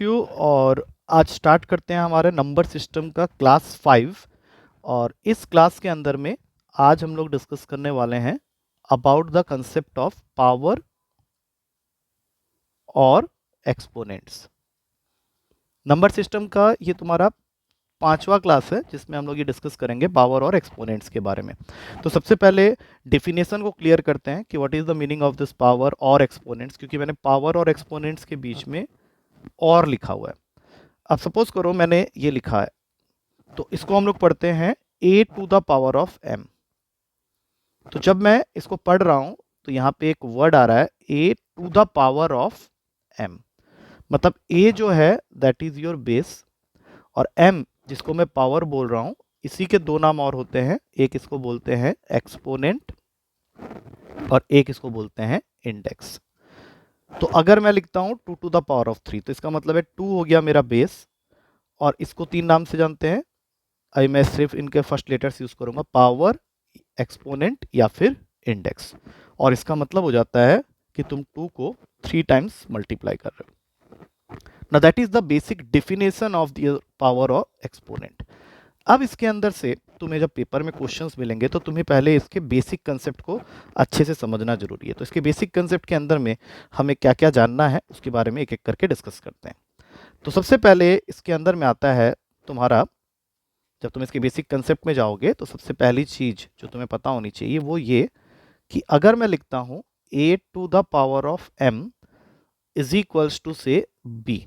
Of you. और आज start करते हैं हमारे नंबर सिस्टम का क्लास 5। और इस क्लास के अंदर में आज हम लोग डिस्कस करने वाले हैं about the concept of power और एक्सपोनेंट्स। नंबर सिस्टम का ये तुम्हारा 5वां क्लास है जिसमें हम लोग ये डिस्कस करेंगे पावर और एक्सपोनेंट्स के बारे में। तो सबसे पहले डिफिनेशन को क्लियर करते हैं कि what is the meaning of this power और एक्सपोनेंट्स, क्योंकि मैंने पावर और एक्सपोनेंट्स के बीच में और लिखा हुआ है। अब सपोज करो मैंने ये लिखा है, तो इसको हम लोग पढ़ते हैं a to the power of m। तो जब मैं इसको पढ़ रहा हूं तो यहाँ पे एक वर्ड आ रहा है a to the power of m, मतलब a जो है दैट इज योर बेस, और m जिसको मैं पावर बोल रहा हूं इसी के दो नाम और होते हैं, एक इसको बोलते हैं एक्सपोनेंट और एक इसको बोलते हैं इंडेक्स। तो अगर मैं लिखता हूं 2 टू द पावर ऑफ 3 तो इसका मतलब है 2 हो गया मेरा बेस, और इसको 3 नाम से जानते हैं। अभी मैं सिर्फ इनके फर्स्ट लेटर्स यूज करूंगा, पावर, एक्सपोनेंट या फिर इंडेक्स, और इसका मतलब हो जाता है कि तुम 2 को 3 टाइम्स मल्टीप्लाई कर रहे हो। ना that is the basic definition of the power और एक्सपोनेंट। अब इसके अंदर से तुम्हें जब पेपर में क्वेश्चंस मिलेंगे तो तुम्हें पहले इसके बेसिक कंसेप्ट को अच्छे से समझना जरूरी है। तो इसके बेसिक कंसेप्ट के अंदर में हमें क्या क्या जानना है उसके बारे में एक एक करके डिस्कस करते हैं। तो सबसे पहले इसके अंदर में आता है तुम्हारा, जब तुम इसके बेसिक कंसेप्ट में जाओगे तो सबसे पहली चीज जो तुम्हें पता होनी चाहिए वो ये कि अगर मैं लिखता हूं a to the power of m is equals to से b,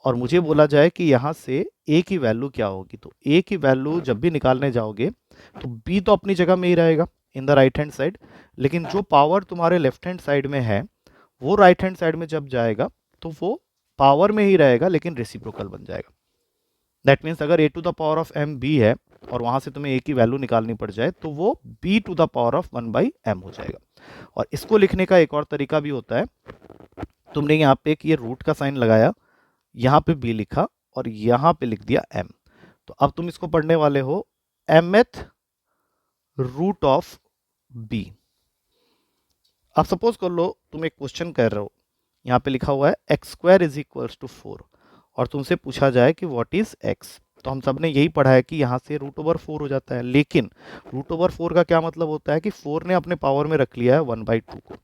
और मुझे बोला जाए कि यहाँ से a की वैल्यू क्या होगी, तो a की वैल्यू जब भी निकालने जाओगे तो b तो अपनी जगह में ही रहेगा in the right hand side, लेकिन जो पावर तुम्हारे लेफ्ट हैंड साइड में है वो राइट हैंड साइड में जब जाएगा तो वो पावर में ही रहेगा लेकिन रेसिप्रोकल बन जाएगा। दैट मीन्स अगर a to the power of m b है और वहां से तुम्हें a की वैल्यू निकालनी पड़ जाए तो वो b to the power of 1/m हो जाएगा। और इसको लिखने का एक और तरीका भी होता है, तुमने यहाँ पे एक ये रूट का साइन लगाया, यहाँ पे b लिखा और यहाँ पे लिख दिया m, तो अब तुम इसको पढ़ने वाले हो mth रूट ऑफ b। अब सपोज कर लो तुम एक क्वेश्चन कर रहे हो, यहाँ पे लिखा हुआ है x square is equals to 4, और तुमसे पूछा जाए कि व्हाट इज x, तो हम सब ने यही पढ़ा है कि यहाँ से रूट ओवर 4 हो जाता है, लेकिन रूट ओवर 4 का क्या मतलब होता है कि 4 ने अपने पावर में रख लिया है 1/2 को।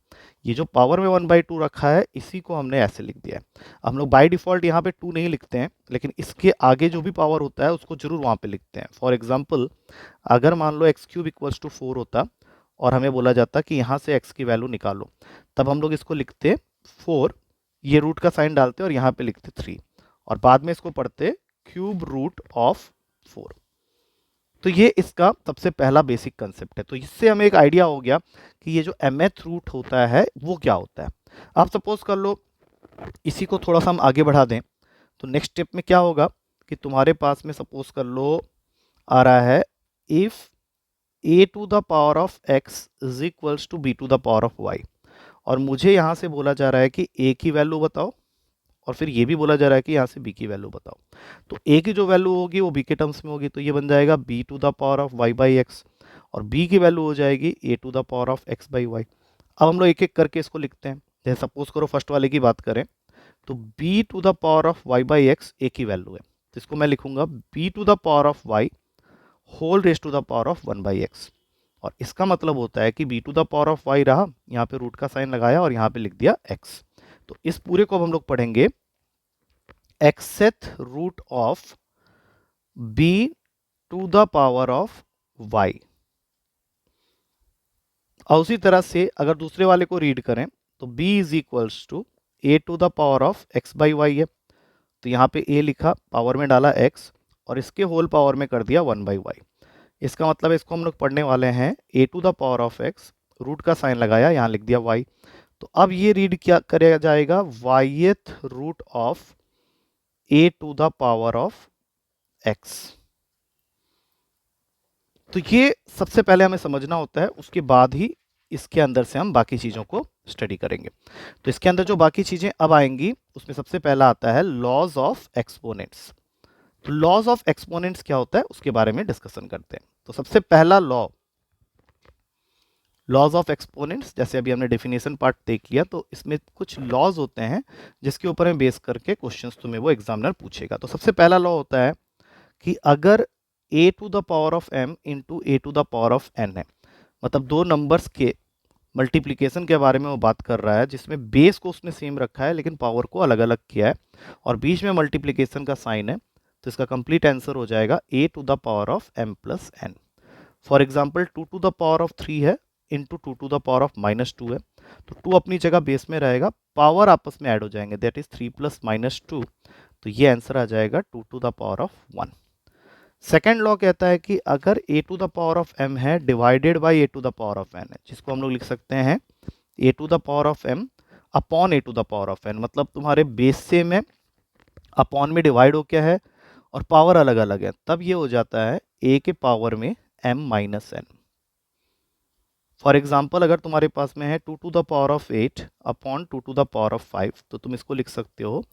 ये जो पावर में 1/2 रखा है इसी को हमने ऐसे लिख दिया है। हम लोग बाय डिफॉल्ट यहाँ पे 2 नहीं लिखते हैं, लेकिन इसके आगे जो भी पावर होता है उसको जरूर वहाँ पे लिखते हैं। फॉर एग्जाम्पल अगर मान लो एक्स क्यूब इक्वल्स टू 4 होता और हमें बोला जाता कि यहाँ से x की वैल्यू निकालो, तब हम लोग इसको लिखते 4, ये रूट का साइन डालते और यहाँ पे लिखते 3, और बाद में इसको पढ़ते क्यूब रूट ऑफ 4। तो ये इसका सबसे पहला बेसिक कंसेप्ट है। तो इससे हमें एक आइडिया हो गया कि ये जो mth रूट होता है वो क्या होता है। आप सपोज कर लो इसी को थोड़ा सा हम आगे बढ़ा दें, तो नेक्स्ट स्टेप में क्या होगा कि तुम्हारे पास में सपोज कर लो आ रहा है if a to the power of x is equals to b to the power of y, और मुझे यहाँ से बोला जा रहा है कि a की वैल्यू बताओ, और फिर ये भी बोला जा रहा है कि यहाँ से b की वैल्यू बताओ। तो a की जो वैल्यू होगी वो b के टर्म्स में होगी, तो ये बन जाएगा b to the power of y by x, और b की वैल्यू हो जाएगी a to the power of x by y. अब हम लोग एक एक करके इसको लिखते हैं। जैसे सपोज करो फर्स्ट वाले की बात करें तो b to the power of y by x a की वैल्यू है, तो इसको मैं लिखूंगा b to the power of y whole raise to the power of 1/x, और इसका मतलब होता है कि b to the power of y रहा, यहाँ पे रूट का साइन लगाया और यहाँ पे लिख दिया x। तो इस पूरे को अब हम लोग पढ़ेंगे xth root of b to the power of y। और उसी तरह से अगर दूसरे वाले को रीड करें तो b is equals to a to the power of x by y है, तो यहाँ पे a लिखा, पावर में डाला x, और इसके होल पावर में कर दिया 1/y। इसका मतलब है इसको हम लोग पढ़ने वाले हैं a to the power of x, root का साइन लगाया, यहाँ लिख दिया y। तो अब ये रीड क्या करेगा जाएगा yth root of a to the power of x। तो ये सबसे पहले हमें समझना होता है, उसके बाद ही इसके अंदर से हम बाकी चीज़ों को स्टडी करेंगे। तो इसके अंदर जो बाकी चीज़ें अब आएंगी उसमें सबसे पहला आता है लॉज ऑफ एक्सपोनेंट्स। तो लॉज ऑफ एक्सपोनेंट्स क्या होता है उसके बारे में डिस्कशन करते हैं। तो सबसे पहला लॉ लॉज ऑफ एक्सपोनेंट्स, जैसे अभी हमने डेफिनेशन पार्ट देख लिया, तो इसमें कुछ लॉज होते हैं जिसके ऊपर में बेस करके क्वेश्चंस तुम्हें वो एग्जामिनर पूछेगा। तो सबसे पहला लॉ होता है कि अगर a to the power of m into a to the power of n है, मतलब दो नंबर्स के मल्टीप्लिकेशन के बारे में वो बात कर रहा है जिसमें बेस को उसने सेम रखा है लेकिन पावर को अलग अलग किया है और बीच में मल्टीप्लिकेशन का साइन है, तो इसका कंप्लीट आंसर हो जाएगा a to the power of m plus n। For example 2 to the power of 3 है into 2 to the power of -2 है, तो 2 अपनी जगह बेस में रहेगा, पावर आपस में ऐड हो जाएंगे, दैट इज 3 प्लस -2, तो ये आंसर आ जाएगा 2 to the power of 1। Second law कहता है कि अगर a to the power of m है divided by a to the power of n है, जिसको हम लोग लिख सकते हैं a to the power of m upon a to the power of n, मतलब तुम्हारे बेस सेम है, अपॉन में डिवाइड हो क्या है और पावर अलग अलग है, तब ये हो जाता है a के पावर में m minus n। For example अगर तुम्हारे पास में है 2 to the power of 8 upon 2 to the power of 5, तो तुम इसको लिख सकते हो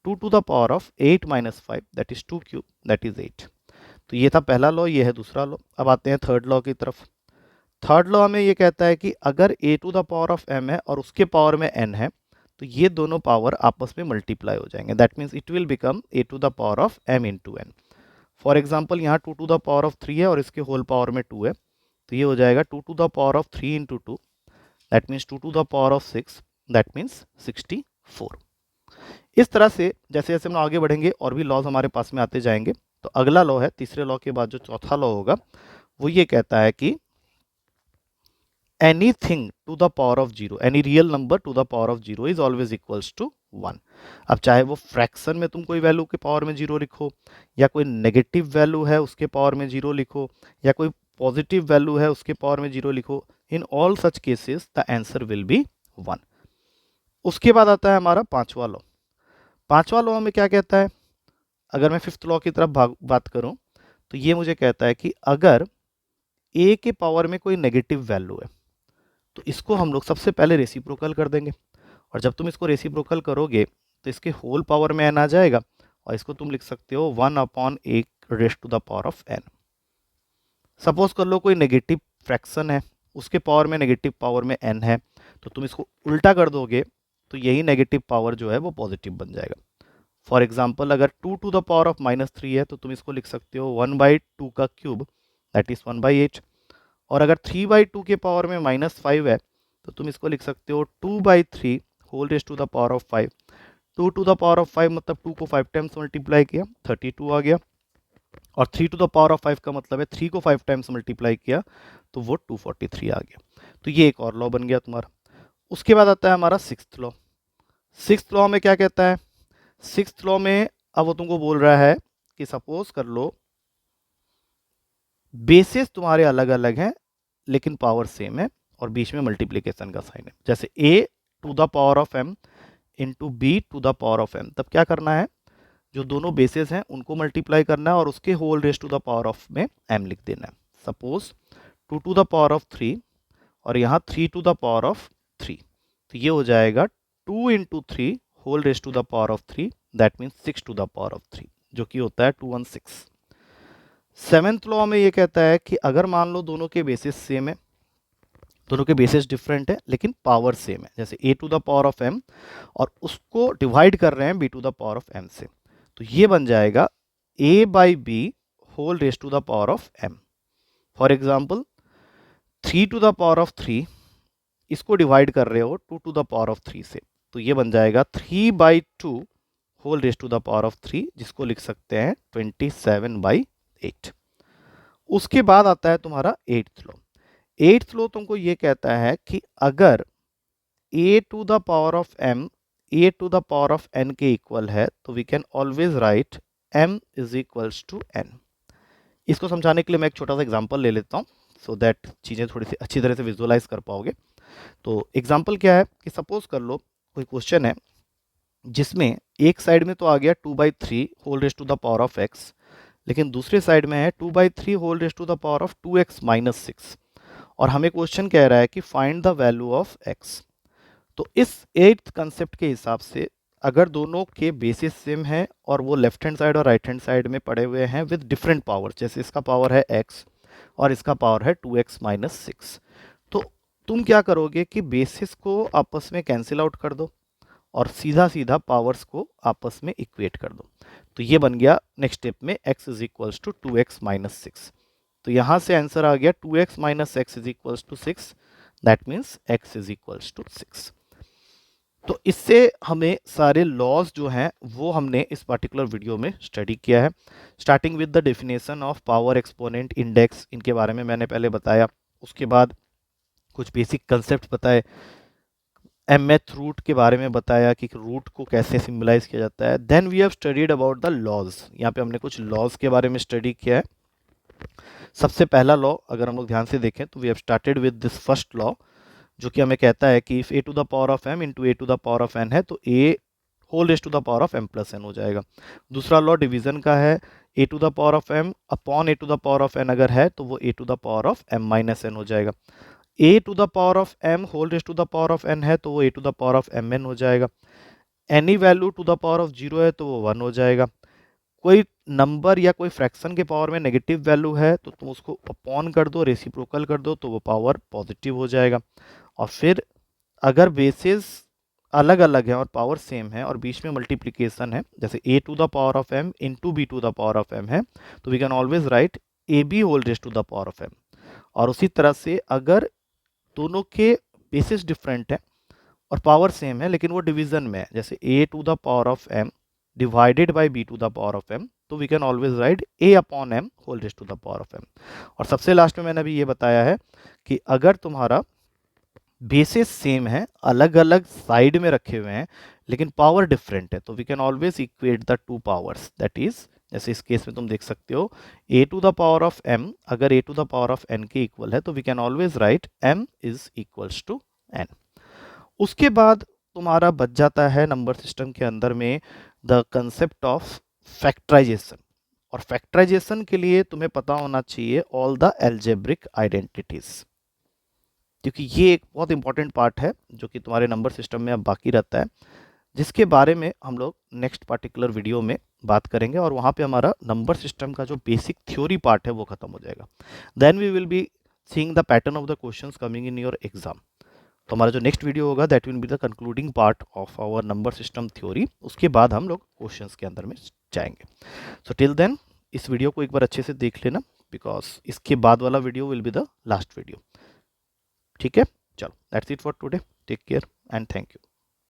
2 to the power of 8 minus 5 that is 2 cube that is 8। तो ये था पहला लॉ, ये है दूसरा लॉ। अब आते हैं थर्ड लॉ की तरफ। थर्ड लॉ में ये कहता है कि अगर a to the power of m है और उसके पावर में n है, तो ये दोनों पावर आपस में मल्टीप्लाई हो जाएंगे, that means it will become a to the power of m into n। For example यहाँ 2 टू द पावर ऑफ 3 है और इसके होल पावर में 2 है, तो ये हो जाएगा 2 to the power of 3 into 2, that means 2 to the power of 6, that means 64। इस तरह से जैसे जैसे हम आगे बढ़ेंगे और भी लॉज हमारे पास में आते जाएंगे। तो अगला लॉ है, तीसरे लॉ के बाद जो चौथा लॉ होगा वो ये कहता है कि anything to the power of zero, any real number to the power of zero is always equals to 1। अब चाहे वो फ्रैक्शन में तुम कोई वैल्यू के पावर में जीरो लिखो, या कोई नेगेटिव वैल्यू है उसके पावर में जीरो लिखो, या कोई पॉजिटिव वैल्यू है उसके पावर में जीरो लिखो, in all such cases the answer will be 1। उसके बाद आता है हमारा पांचवा लॉ। पांचवा लॉ में क्या कहता है, अगर मैं फिफ्थ लॉ की तरफ बात करूं, तो ये मुझे कहता है कि अगर a के पावर में कोई नेगेटिव वैल्यू है तो इसको हम लोग सबसे पहले रेसिप्रोकल कर देंगे, और जब तुम इसको रेसिप्रोकल करोगे तो इसके होल पावर में n आ जाएगा, और इसको तुम लिख सकते हो 1 upon a raise to the power of n। Suppose कर लो कोई नेगेटिव फ्रैक्शन है, उसके पावर में नेगेटिव पावर में n है, तो तुम इसको उल्टा कर दोगे तो यही नेगेटिव पावर जो है वो पॉजिटिव बन जाएगा। फॉर एग्जाम्पल अगर 2 टू द पावर ऑफ -3 है तो तुम इसको लिख सकते हो 1/2 का क्यूब दैट इज 1/8, और अगर 3/2 के पावर में -5 है तो तुम इसको लिख सकते हो 2/3 whole raise to the power of 5। 2 to the power of 5 मतलब 2 को 5 टाइम्स मल्टीप्लाई किया 32 आ गया, और 3 टू द पावर ऑफ 5 का मतलब है 3 को 5 टाइम्स मल्टीप्लाई किया तो वो 243 आ गया। तो ये एक और लॉ बन गया तुम्हारा। उसके बाद आता है हमारा सिक्स्थ लॉ। सिक्स्थ लॉ में क्या कहता है, सिक्स्थ लॉ में अब वो तुमको बोल रहा है कि सपोज कर लो बेसिस तुम्हारे अलग अलग हैं लेकिन पावर सेम है और बीच में मल्टीप्लिकेशन का साइन है, जैसे a to the power of m into b to the power of m। तब क्या करना है, जो दोनों बेसिस हैं उनको मल्टीप्लाई करना है और उसके whole raise to the power of में m लिख देना है। Suppose 2 to the power of 3 और यहाँ 3 टू द पावर ऑफ 3, तो ये हो जाएगा 2 into 3 whole raise to the power of 3, that means 6 to the power of 3, जो कि होता है 216। सेवेंथ लॉ में ये कहता है कि अगर मान लो दोनों के बेसिस सेम है, दोनों के बेसिस डिफरेंट है लेकिन पावर सेम है, जैसे a to the power of m और उसको डिवाइड कर रहे हैं b to the power of m से, तो ये बन जाएगा a by b whole raise to the power of m। For example 3 to the power of 3 इसको डिवाइड कर रहे हो 2 टू द पावर ऑफ 3 से, तो ये बन जाएगा 3/2 whole raise to the power of 3, जिसको लिख सकते हैं 27/8। उसके बाद आता है तुम्हारा एट्थ लॉ। एट्थ लॉ तुमको ये कहता है कि अगर a to the power of m a to the power of n के इक्वल है तो we can always write m is equals to n। इसको समझाने के लिए मैं एक छोटा सा एग्जांपल ले लेता हूँ सो दैट चीज़ें थोड़ी सी अच्छी तरह से विजुअलाइज कर पाओगे। तो एग्जांपल क्या है कि सपोज कर लो कोई क्वेश्चन है जिसमें एक साइड में तो आ गया 2/3 whole raise to the power of x, लेकिन दूसरे साइड में है 2/3 whole raise to the power of 2x minus 6, और हमें क्वेश्चन कह रहा है कि find the value of x। तो इस एट्थ कंसेप्ट के हिसाब से अगर दोनों के बेसिस सेम है और वो लेफ्ट हैंड साइड और राइट हैंड साइड में पड़े हुए हैं विद डिफरेंट पावर, जैसे इसका पावर है x और इसका पावर है 2x माइनस 6, तो तुम क्या करोगे कि बेसिस को आपस में कैंसिल आउट कर दो और सीधा सीधा पावर्स को आपस में इक्वेट कर दो। तो ये बन गया नेक्स्ट स्टेप में x is equals to 2x minus 6। तो यहाँ से आंसर आ गया 2x minus x is equals to 6, that means x is equals to 6। तो इससे हमें सारे लॉज जो हैं वो हमने इस पर्टिकुलर वीडियो में स्टडी किया है। Starting with the definition of power, exponent, index, इनके बारे में मैंने पहले बताया। उसके बाद कुछ बेसिक कंसेप्ट बताए, mth रूट के बारे में बताया कि रूट को कैसे सिंबलाइज किया जाता है। Then we have studied about the laws. यहाँ पे हमने कुछ लॉज के बारे में स्टडी किया है। सबसे पहला लॉ अगर हम लोग ध्यान से देखें तो we have started with this first law, जो कि हमें कहता है कि if a to the power of m into a to the power of n है तो a whole raise to the power of m plus n हो जाएगा। दूसरा लॉ डिवीजन का है, a to the power of m upon a to the power of n अगर है तो वो a to the power of m minus n हो जाएगा। a to the power of m whole raise to the power of n है तो वो a to the power of mn हो जाएगा। Any value to the power of 0 है तो वो 1 हो जाएगा। कोई नंबर या कोई फ्रैक्शन के पावर में नेगेटिव वैल्यू है तो तुम उसको अपॉन कर दो, रेसिप्रोकल कर दो तो वो पावर पॉजिटिव हो जाएगा। और फिर अगर बेसिस अलग अलग है और पावर सेम है और बीच में मल्टीप्लिकेशन है, जैसे a to the power of m into b to the power of m है, तो we can always write a b whole raise to the power of m। और उसी तरह से अगर दोनों के बेसिस डिफरेंट है और पावर सेम है लेकिन वो डिवीजन में है, जैसे a to the power of m divided by b to the power of m, तो we can always write a upon m whole raise to the power of m। और सबसे last में मैंने अभी ये बताया है कि अगर तुम्हारा बेसिस सेम है, अलग अलग साइड में रखे हुए हैं लेकिन पावर डिफरेंट है, तो we can always equate the two powers, that is जैसे इस केस में तुम देख सकते हो a to the power of m अगर a to the power of n के इक्वल है तो we can always write m is equals to n। उसके बाद तुम्हारा बच जाता है नंबर सिस्टम के अंदर में द कंसेप्ट ऑफ फैक्टराइजेशन। और फैक्टराइजेशन के लिए तुम्हें पता होना चाहिए ऑल द एल्जेब्रिक आइडेंटिटीज, क्योंकि ये एक बहुत इंपॉर्टेंट पार्ट है जो कि तुम्हारे नंबर सिस्टम में अब बाकी रहता है, जिसके बारे में हम लोग नेक्स्ट पार्टिकुलर वीडियो में बात करेंगे। और वहाँ पे हमारा नंबर सिस्टम का जो बेसिक थ्योरी पार्ट है वो खत्म हो जाएगा। Then we will be seeing the pattern of the questions coming in your exam. तो हमारा जो नेक्स्ट वीडियो होगा that will be the concluding part of our number system theory. उसके बाद हम लोग क्वेश्चंस के अंदर में जाएंगे। सो टिल देन इस वीडियो को एक बार अच्छे से देख लेना, बिकॉज इसके बाद वाला video will be the last video. ठीक है, चलो that's it for today. Take care and thank you.